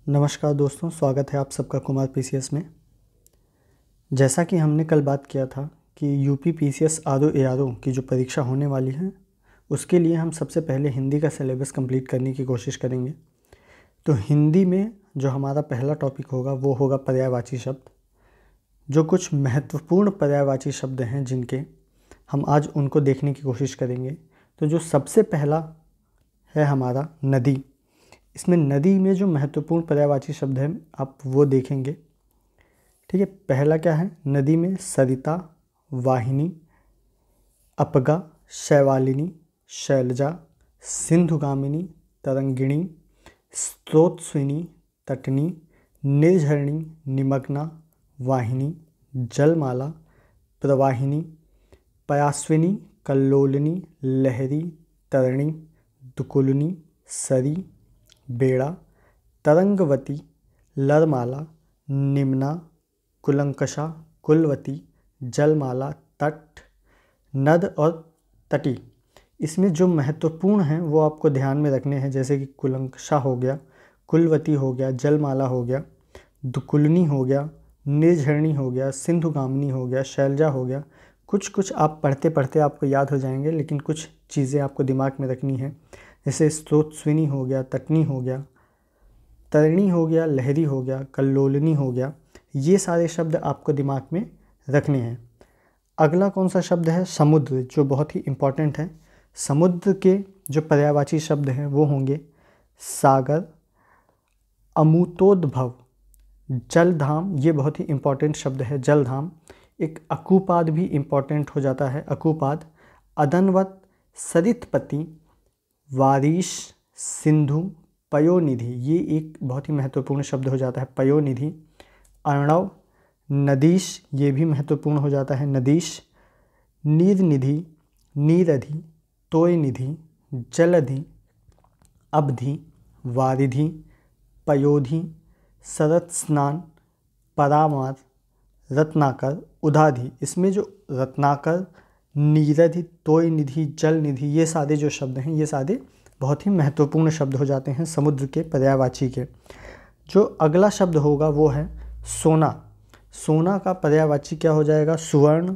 नमस्कार दोस्तों, स्वागत है आप सबका कुमार पीसीएस में। जैसा कि हमने कल बात किया था कि यूपी पीसीएस आरओ एआरओ की जो परीक्षा होने वाली है उसके लिए हम सबसे पहले हिंदी का सिलेबस कंप्लीट करने की कोशिश करेंगे। तो हिंदी में जो हमारा पहला टॉपिक होगा वो होगा पर्यायवाची शब्द। जो कुछ महत्वपूर्ण पर्यायवाची शब्द हैं जिनके हम आज उनको देखने की कोशिश करेंगे। तो जो सबसे पहला है हमारा नदी। इसमें नदी में जो महत्वपूर्ण पर्यायवाची शब्द हैं आप वो देखेंगे। ठीक है, पहला क्या है नदी में? सरिता, वाहिनी, अपगा, शैवालिनी, शैलजा, सिंधुगामिनी, तरंगिणी, स्रोतस्विनी, तटनी, निर्झरणी, निमग्ना, वाहिनी, जलमाला, प्रवाहिनी, पयास्विनी, कल्लोलिनी, लहरी, तरणी, दुकुलनी, सरी, बेड़ा, तरंगवती, लरमाला, निम्ना, कुलंकषा, कुलवती, जलमाला, तट, नद और तटी। इसमें जो महत्वपूर्ण हैं वो आपको ध्यान में रखने हैं, जैसे कि कुलंकषा हो गया, कुलवती हो गया, जलमाला हो गया, दुकुलनी हो गया, निर्झरणी हो गया, सिंधुगामिनी हो गया, शैलजा हो गया। कुछ आप पढ़ते पढ़ते आपको याद हो जाएंगे, लेकिन कुछ चीज़ें आपको दिमाग में रखनी है। जैसे स्रोतस्विनी हो गया, तटनी हो गया, तरणी हो गया, लहरी हो गया, कल्लोलिनी हो गया। ये सारे शब्द आपको दिमाग में रखने हैं। अगला कौन सा शब्द है? समुद्र, जो बहुत ही इम्पॉर्टेंट है। समुद्र के जो पर्यायवाची शब्द हैं वो होंगे सागर, अमूतोद्भव, जलधाम। ये बहुत ही इम्पॉर्टेंट शब्द है, जलधाम। एक अकुपाद भी इम्पॉर्टेंट हो जाता है, अकुपाद। अदनवत, सरितपति, वारिश, सिंधु, पयोनिधि। ये एक बहुत ही महत्वपूर्ण शब्द हो जाता है, पयोनिधि। अर्णव, नदीश, ये भी महत्वपूर्ण हो जाता है, नदीश। नीरनिधि, नीरधि, तोयनिधि, जलधि, अवधि, वारिधि, पयोधि, शरत स्नान, परामार, रत्नाकर, उदाधि। इसमें जो रत्नाकर, नीरधि, तोयनिधि, जलनिधि, ये सारे जो शब्द हैं ये सारे बहुत ही महत्वपूर्ण शब्द हो जाते हैं समुद्र के पर्यायवाची के। जो अगला शब्द होगा वो है सोना। सोना का पर्यायवाची क्या हो जाएगा? सुवर्ण,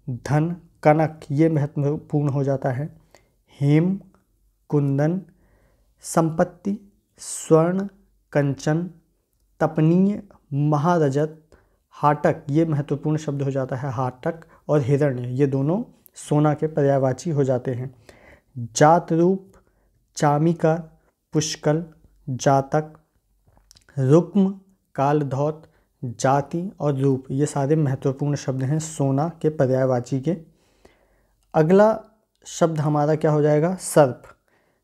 धन, कनक। ये महत्वपूर्ण हो जाता है। हेम, कुंदन, संपत्ति, स्वर्ण, कंचन, तपनीय, महारजत, हाटक। ये महत्वपूर्ण शब्द हो जाता है, हाटक। और हिरण्य, ये दोनों सोना के पर्यायवाची हो जाते हैं। जात रूप, चामिका, पुष्कल, जातक, रुक्म, कालधौत, जाति और रूप। ये सारे महत्वपूर्ण शब्द हैं सोना के पर्यायवाची के। अगला शब्द हमारा क्या हो जाएगा? सर्प।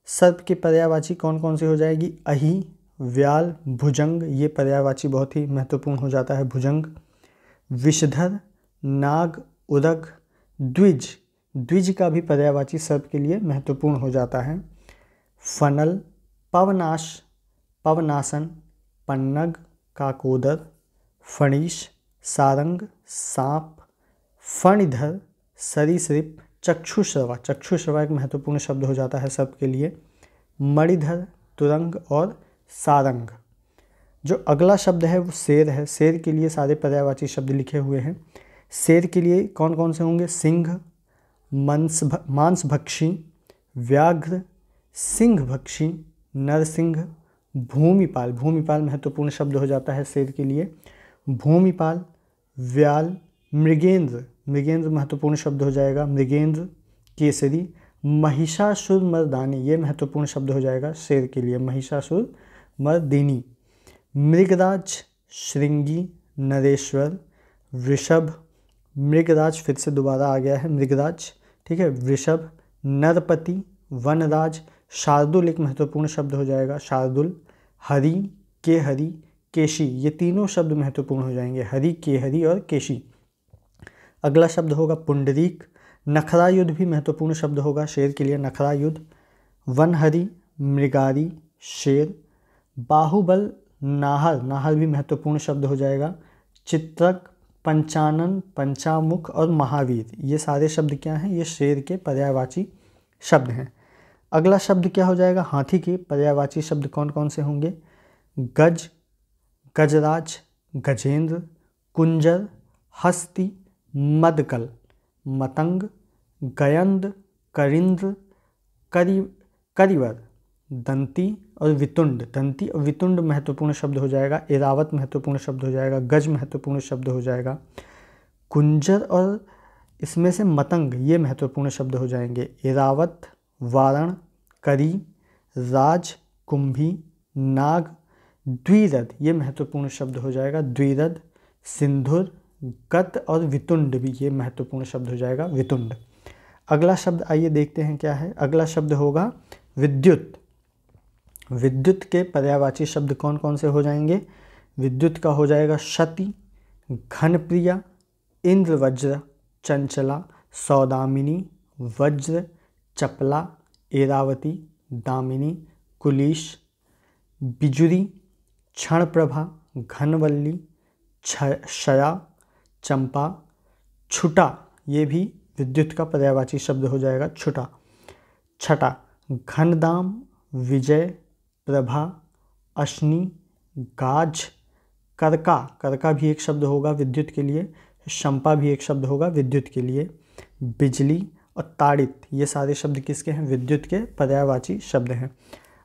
सर्प की पर्यायवाची कौन कौन सी हो जाएगी? अहि, व्याल, भुजंग। ये पर्यायवाची बहुत ही महत्वपूर्ण हो जाता है, भुजंग। विषधर, नाग, उदग, द्विज। द्विज का भी पर्यायवाची सर्प के लिए महत्वपूर्ण हो जाता है। फनल, पवनाश, पवनासन, पन्नग, काकोदर, फणीश, सारंग, सांप, फणिधर, सरीसृप, चक्षुश्रवा। चक्षुश्रवा एक महत्वपूर्ण शब्द हो जाता है सर्प के लिए। मणिधर, तुरंग और सारंग। जो अगला शब्द है वो शेर है। शेर के लिए सारे पर्यायवाची शब्द लिखे हुए हैं। शेर के लिए कौन कौन से होंगे? सिंह, मांसभक्षी, व्याघ्र, सिंहभक्षी, नरसिंह, भूमिपाल। भूमिपाल महत्वपूर्ण शब्द हो जाता है शेर के लिए। भूमिपाल, व्याल, मृगेंद्र। मृगेंद्र महत्वपूर्ण शब्द हो जाएगा, मृगेंद्र, केसरी, महिषासुर मर्दानी। ये महत्वपूर्ण शब्द हो जाएगा शेर के लिए, महिषासुर मर्दिनी। मृगराज, श्रृंगी, नरेश्वर, वृषभ। मृगराज फिर से दोबारा आ गया है, मृगराज। ठीक है, वृषभ, नरपति, वनराज। शार्दुल एक महत्वपूर्ण शब्द हो जाएगा, शार्दुल। हरि, केहरि, केशी। ये तीनों शब्द महत्वपूर्ण हो जाएंगे, हरि, केहरि और केशी। अगला शब्द होगा पुंडरीक। नखरायुध भी महत्वपूर्ण शब्द होगा शेर के लिए, नखरायुध। वनहरि, मृगारी, शेर। बाहुबल, नाहर। नाहर भी महत्वपूर्ण शब्द हो जाएगा। चित्रक, पंचानन, पंचामुख और महावीर। ये सारे शब्द क्या हैं? ये शेर के पर्यायवाची शब्द हैं। अगला शब्द क्या हो जाएगा? हाथी के पर्यायवाची शब्द कौन कौन से होंगे? गज, गजराज, गजेंद्र, कुंजर, हस्ती, मदकल, मतंग, गयंद, करिंद्र, करिवर, दंती और वितुंड। दंती और वितुंड महत्वपूर्ण शब्द हो जाएगा। एरावत महत्वपूर्ण शब्द हो जाएगा। गज महत्वपूर्ण शब्द हो जाएगा। कुंजर और इसमें से मतंग ये महत्वपूर्ण शब्द हो जाएंगे। एरावत, वारण, करी, राज, कुंभी, नाग, द्विरद ये महत्वपूर्ण शब्द हो जाएगा। द्विरद, सिंधुर, गत और वितुंड भी ये महत्वपूर्ण शब्द हो जाएगा। वितुंड। अगला शब्द आइए देखते हैं क्या है। अगला शब्द होगा विद्युत। विद्युत के पर्यायवाची शब्द कौन कौन से हो जाएंगे? विद्युत का हो जाएगा शति, घनप्रिया, इंद्रवज्र, चंचला, सौदामिनी, वज्र, चपला, एरावती, दामिनी, कुलीश, बिजुरी, क्षणप्रभा, घनवल्ली, शया, चंपा, छुटा ये भी विद्युत का पर्यायवाची शब्द हो जाएगा। छुटा। छटा, घनदाम, विजय, प्रभा, अश्नि, गाज, करका। करका भी एक शब्द होगा विद्युत के लिए। शंपा भी एक शब्द होगा विद्युत के लिए। बिजली और ताड़ित ये सारे शब्द किसके हैं? विद्युत के पर्यायवाची शब्द हैं।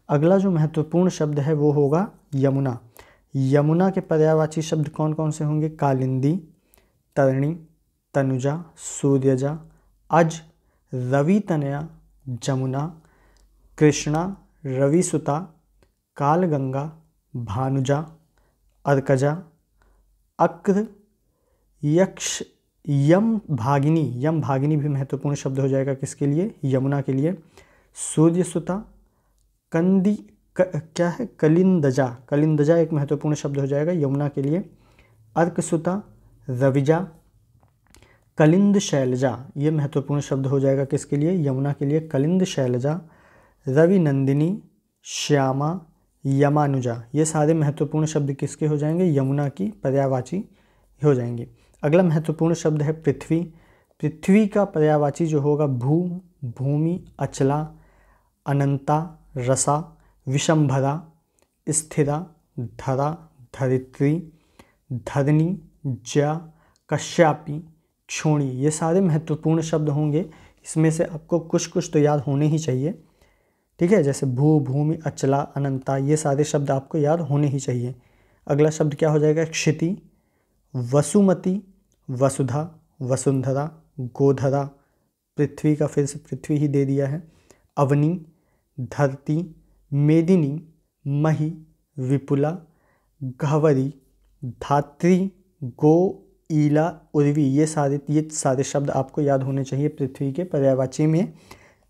अगला जो महत्वपूर्ण शब्द है वो होगा यमुना। यमुना के पर्यायवाची शब्द कौन कौन से होंगे? कालिंदी, तरणी, तनुजा, सूर्यजा, अज, रवि तनया, जमुना, कृष्णा, रविसुता, कालगंगा, भानुजा, अर्कजा, अक्र, यक्ष, यम भागिनी। यम भागिनी भी महत्वपूर्ण शब्द हो जाएगा किसके लिए? यमुना के लिए। सूर्यसुता, कंदी क्या है? कलिंदजा। कलिंदजा एक महत्वपूर्ण शब्द हो जाएगा यमुना के लिए। अर्कसुता, रविजा, कलिंद शैलजा ये महत्वपूर्ण शब्द हो जाएगा किसके लिए? यमुना के लिए। कलिंद शैलजा, रवि नंदिनी, श्यामा, यमानुजा ये सारे महत्वपूर्ण शब्द किसके हो जाएंगे? यमुना की पर्यायवाची हो जाएंगे। अगला महत्वपूर्ण शब्द है पृथ्वी। पृथ्वी का पर्यायवाची जो होगा भू, भूमि, अचला, अनंता, रसा, विशंभरा, स्थिरा, धरा, धरित्री, धरनी, ज्या, कश्यापी, क्षोणी ये सारे महत्वपूर्ण शब्द होंगे। इसमें से आपको कुछ कुछ तो याद होने ही चाहिए, ठीक है। जैसे भू, भूमि, अचला, अनंता ये सारे शब्द आपको याद होने ही चाहिए। अगला शब्द क्या हो जाएगा? क्षिति, वसुमती, वसुधा, वसुंधरा, गोधरा, पृथ्वी का फिर से पृथ्वी ही दे दिया है। अवनी, धरती, मेदिनी, मही, विपुला, गहवरी, धात्री, गो, ईला, उर्वी ये सारे शब्द आपको याद होने चाहिए पृथ्वी के पर्यायवाची में।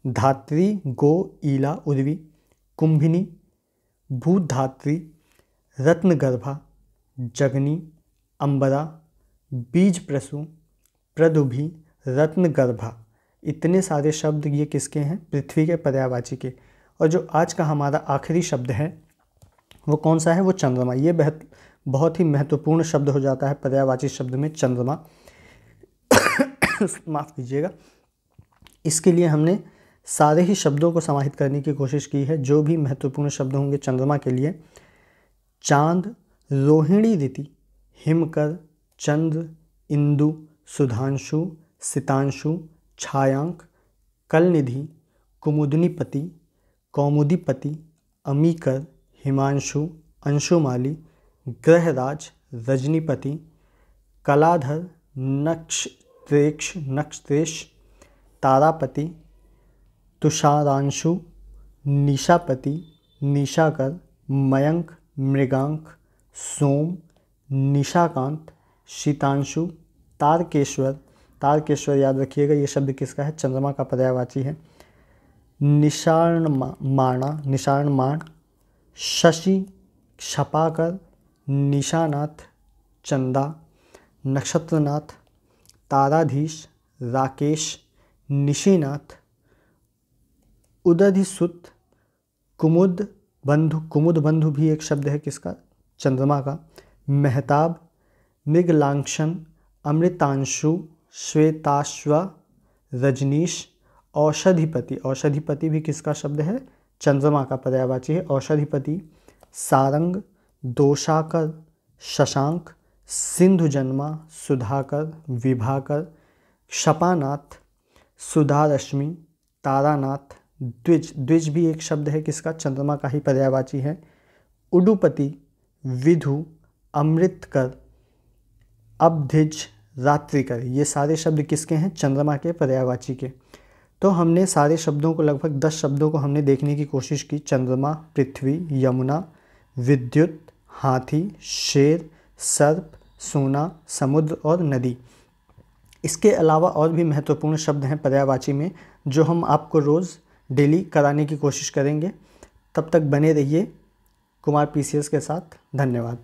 धात्री, गो, ईला, उर्वी, कुंभिनी, भूधात्री, रत्नगर्भा, जगनी, अंबरा, बीज प्रसु, प्रदुभि, रत्नगर्भा इतने सारे शब्द ये किसके हैं? पृथ्वी के पर्यायवाची के। और जो आज का हमारा आखिरी शब्द है वो कौन सा है? वो चंद्रमा। ये बहुत ही महत्वपूर्ण शब्द हो जाता है पर्यायवाची शब्द में चंद्रमा। माफ़ कीजिएगा। इसके लिए हमने सारे ही शब्दों को समाहित करने की कोशिश की है जो भी महत्वपूर्ण शब्द होंगे चंद्रमा के लिए। चांद, रोहिणी ऋति, हिमकर, चंद्र, इंदु, सुधांशु, सितांशु, छायांक, कलनिधि, कुमुदनीपति, कौमुदीपति, अमीकर, हिमांशु, अंशुमाली, ग्रहराज, रजनीपति, कलाधर, नक्षत्रेश, तारापति, तुषारांशु, निशापति, निशाकर, मयंक, मृगांक, सोम, निशाकांत, शीतांशु, तारकेश्वर। तारकेश्वर याद रखिएगा ये शब्द किसका है? चंद्रमा का पर्यायवाची है। निशाणमाण, शशि, क्षपाकर, निशानाथ, चंदा, नक्षत्रनाथ, ताराधीश, राकेश, निशिनाथ, उदधिसुत, कुमुद बंधु। कुमुद बंधु भी एक शब्द है किसका? चंद्रमा का। मेहताब, मृगलांक्षन, अमृतांशु, श्वेताश्व, रजनीश, औषधिपति। औषधिपति भी किसका शब्द है? चंद्रमा का पर्यायवाची है औषधिपति। सारंग, दोषाकर, शशांक, सिंधु जन्मा, सुधाकर, विभाकर, क्षपानाथ, सुधारश्मि, तारानाथ, द्विज, द्विज भी एक शब्द है किसका, चंद्रमा का ही पर्यायवाची है, उडुपति, विधु, अमृतकर, अबधिज, रात्रिकर, ये सारे शब्द किसके हैं, चंद्रमा के पर्यायवाची के। तो हमने सारे शब्दों को, लगभग 10 शब्दों को हमने देखने की कोशिश की। चंद्रमा, पृथ्वी, यमुना, विद्युत, हाथी, शेर, सर्प, सोना, समुद्र और नदी। इसके अलावा और भी महत्वपूर्ण शब्द हैं पर्यायवाची में, जो हम आपको रोज़ डेली कराने की कोशिश करेंगे। तब तक बने रहिए कुमार पीसीएस के साथ। धन्यवाद।